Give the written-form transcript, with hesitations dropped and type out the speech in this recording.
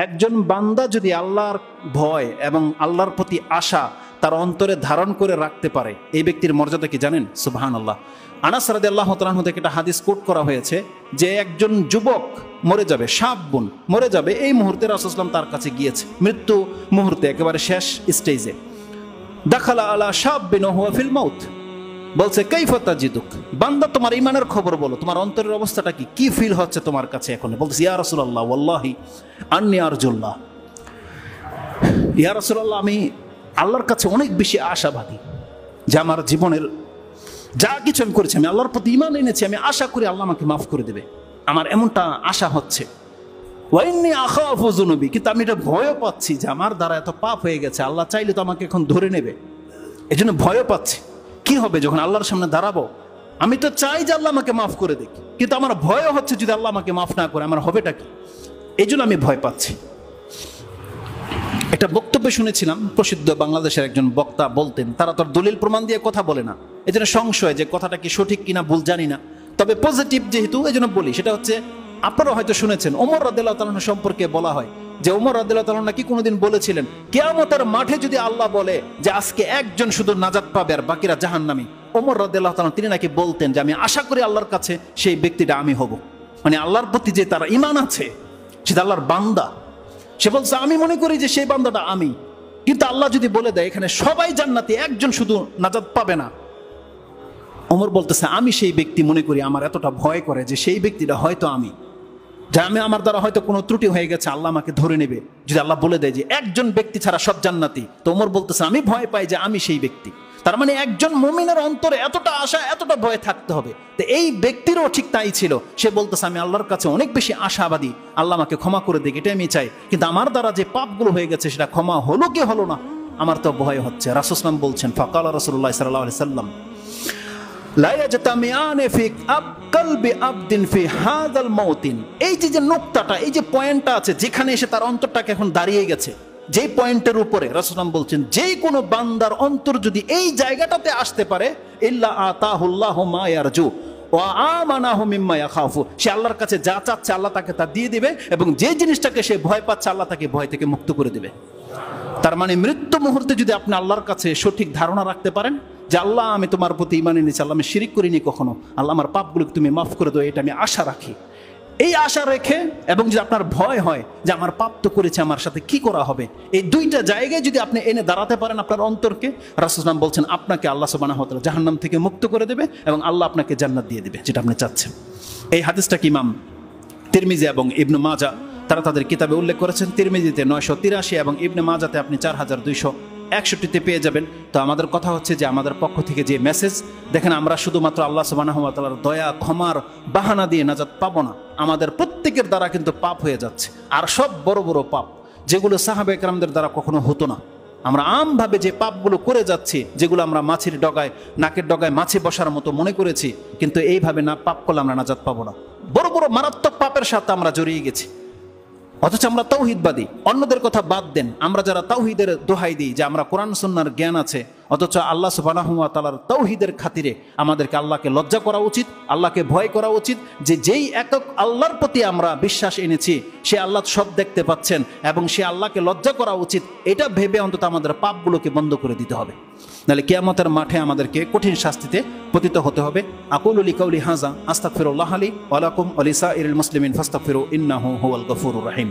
একজন বান্দা যদি আল্লাহর ভয় এবং আল্লাহর প্রতি আশা তার অন্তরে ধারণ করে রাখতে পারে, এই ব্যক্তির মর্যাদা কি জানেন? সুবহানাল্লাহ। আনাস রাদিয়াল্লাহু তাআলা আনহু থেকে একটা হাদিস কোট করা হয়েছে যে একজন যুবক মরে যাবে, শাবুন মরে যাবে, এই মুহূর্তে রাসূল সাল্লাল্লাহু আলাইহি ওয়াসাল্লাম তার কাছে গিয়েছে, মৃত্যু মুহূর্তে, একেবারে শেষ স্টেজে। দাখালা আলা শাববিন হুয়া ফিল মাউত, বলছে কাইফা তাজিদুক, বান্দা তোমার ঈমানের খবর বলো, তোমার অন্তরের অবস্থাটা কি, কি ফিল হচ্ছে তোমার কাছে এখন? বলছে ইয়া রাসূলুল্লাহ ওয়াল্লাহি আন্নী আরজুল্লাহ, ইয়া রাসূলুল্লাহ আমি আল্লাহর কাছে অনেক বেশি আশাবাদী যে আমার জীবনের যা কিছু আমি করেছি, আমি আল্লাহর প্রতি ঈমান এনেছি, আমি আশা করি আল্লাহ আমাকে মাফ করে দেবে, আমার এমনটা আশা হচ্ছে। ওয়াইন্নী আখাফু যুনুবি, কিন্তু আমি এটা ভয়ও পাচ্ছি যে আমার দ্বারা এত পাপ হয়ে গেছে, আল্লাহ চাইলে তো আমাকে এখন ধরে নেবে, এই জন্য ভয়ও পাচ্ছি। কি হবে যখন আল্লাহর সামনে দাঁড়াবো? আমি তো চাই যে আল্লাহ আমাকে মাফ করে দিক, কিন্তু আমার ভয় হচ্ছে যদি আল্লাহ আমাকে মাফ না করে আমার হবেটা কি, এই জন্য আমি ভয় পাচ্ছি। একটা বক্তব্য শুনেছিলাম, প্রসিদ্ধ বাংলাদেশের একজন বক্তা বলতেন, তারা তো দলিল প্রমাণ দিয়ে কথা বলে না, এই জন্য সংশয় যে কথাটা কি সঠিক কিনা ভুল জানি না, তবে পজিটিভ যেহেতু এই জন্য বলি। সেটা হচ্ছে, আপনারা হয়তো শুনেছেন ওমর রাদিয়াল্লাহু তাআলা সম্পর্কে বলা হয় যে ওমর রাদিয়াল্লাহু তাআলা নাকি কোনোদিন বলেছিলেন কিয়ামতের মাঠে যদি আল্লাহ বলে যে আজকে একজন শুধু নাজাত পাবে আর বাকিরা জাহান্নামী, ওমর রাদিয়াল্লাহু তাআলা তিনি নাকি বলতেন যে আমি আশা করি আল্লাহর কাছে সেই ব্যক্তিটা আমি হব। মানে আল্লাহর প্রতি যে তার ঈমান আছে, সেটা আল্লাহর বান্দা, সে বলছে আমি মনে করি যে সেই বান্দাটা আমি, কিন্তু আল্লাহ যদি বলে দেয় এখানে সবাই জান্নাতি, একজন শুধু নাজাত পাবে না, ওমর বলতেছে আমি সেই ব্যক্তি মনে করি, আমার এতটা ভয় করে যে সেই ব্যক্তিটা হয়তো আমি, যে আমি আমার দ্বারা হয়তো কোনো ত্রুটি হয়ে গেছে, আল্লাহ আমাকে ধরে নেবে যদি আল্লাহ বলে দেয় যে একজন ব্যক্তি ছাড়া সব জান্নাতি। তো ওমর বলতেছে আমি ভয় পাই যে আমি সেই ব্যক্তি। তার মানে একজন মুমিনের অন্তরে এতটা আশা, এতটা ভয় থাকতে হবে। তো এই ব্যক্তিরও ঠিক তাই ছিল, সে বলতেছে আমি আল্লাহর কাছে অনেক বেশি আশাবাদী, আল্লাহ আমাকে ক্ষমা করে দিক, এটাই আমি চাই, কিন্তু আমার দ্বারা যে পাপগুলো হয়ে গেছে সেটা ক্ষমা হলো কি হলো না, আমার তো ভয় হচ্ছে। রাসূল সাল্লাল্লাহু আলাইহি ওয়াসাল্লাম বলছেন ফাকালা রাসূলুল্লাহ সাল্লাল্লাহু আলাইহি ওয়াসাল্লাম লা ইয়াজতামিআনে ফি কলবি আবদিন ফি হাযাল মাউতিন, এই যে নোক্তাটা, এই যে পয়েন্টটা আছে যেখানে এসে তার অন্তরটাকে এখন দাঁড়িয়ে গেছে, যেই পয়েন্টের উপরে রাসূল সাল্লাল্লাহু আলাইহি ওয়াসাল্লাম বলছেন যেই কোনো বান্দার অন্তর যদি এই জায়গাটাতে আসতে পারে, ইল্লা আতাহুল্লাহু মা ইয়ারজু ওয়া আমানাহু মিম্মা ইয়াখাফু, সে আল্লাহর কাছে যা চাচ্ছে আল্লাহ তাকে তা দিয়ে দিবে, এবং যে জিনিসটাকে সে ভয় পাচ্ছে আল্লাহ তাকে ভয় থেকে মুক্ত করে দিবে। তার মানে মৃত্যু মুহূর্তে যদি আপনি আল্লাহর কাছে সঠিক ধারণা রাখতে পারেন যে আল্লাহ আমি তোমার প্রতি ঈমান এনেছি, আল্লাহ আমি শিরিক করিনি কখনো, আল্লাহ আমার পাপগুলোকে তুমি মাফ করে দাও, এটা আমি আশা রাখি, এই আশা রেখে, এবং যদি আপনার ভয় হয় যে আমার পাপ তো করেছে আমার সাথে কি করা হবে, এই দুইটা জায়গায় যদি আপনি এনে দাঁড়াতে পারেন আপনার অন্তরকে, রাসূল সাল্লাল্লাহু আলাইহি ওয়াসাল্লাম বলছেন আপনাকে আল্লাহ সুবহানাহু ওয়া তাআলা জাহান্নাম থেকে মুক্ত করে দেবে এবং আল্লাহ আপনাকে জান্নাত দিয়ে দেবে, যেটা আপনি চাচ্ছেন। এই হাদিসটাকে ইমাম তিরমিজি এবং ইবনে মাজাহ তারা তাদের কিতাবে উল্লেখ করেছেন। তিরমিজিতে 983 এবং ইবনে মাজাহতে আপনি 4261তে পেয়ে যাবেন। তো আমাদের কথা হচ্ছে যে আমাদের পক্ষ থেকে যে মেসেজ, দেখেন আমরা শুধুমাত্র আল্লাহ সুবহানাহু ওয়া তাআলার দয়া ক্ষমার বাহানা দিয়ে নাজাত পাবো না, আমাদের প্রত্যেকের দ্বারা কিন্তু পাপ হয়ে যাচ্ছে, আর সব বড় বড় পাপ যেগুলো সাহাবায়ে কেরামদের দ্বারা কখনো হতো না। আমরা আমভাবে যে পাপগুলো করে যাচ্ছি, যেগুলো আমরা মাছির ডগায়, নাকের ডগায় মাছি বসার মতো মনে করেছি, কিন্তু এইভাবে না পাপ করলে আমরা নাজাত পাবো না। বড় বড় মারাত্মক পাপের সাথে আমরা জড়িয়ে গেছি, অথচ আমরা তাওহীদবাদী। অন্যদের কথা বাদ দেন, আমরা যারা তাওহীদের দোহাই দিই যে আমরা কোরআন সুন্নাহর জ্ঞান আছে, অথচ আল্লাহ সুবহানাহু ওয়া তাআলার তাওহীদের খাতিরে আমাদেরকে আল্লাহকে লজ্জা করা উচিত, আল্লাহকে ভয় করা উচিত, যে যেই একক আল্লাহর প্রতি আমরা বিশ্বাস এনেছি সে আল্লাহ সব দেখতে পাচ্ছেন এবং সে আল্লাহকে লজ্জা করা উচিত, এটা ভেবে অন্তত আমাদের পাপগুলোকে বন্ধ করে দিতে হবে, নাহলে কিয়ামতের মাঠে আমাদেরকে কঠিন শাস্তিতে পতিত হতে হবে। আকুলু লিকাউলি হাযা আস্তাগফিরুল্লাহ লি ওয়া লাকুম ওয়া লিসাইরিল মুসলিমিন ফাস্তাগফিরু ইন্নাহু হুয়াল গফুরুর রহিম।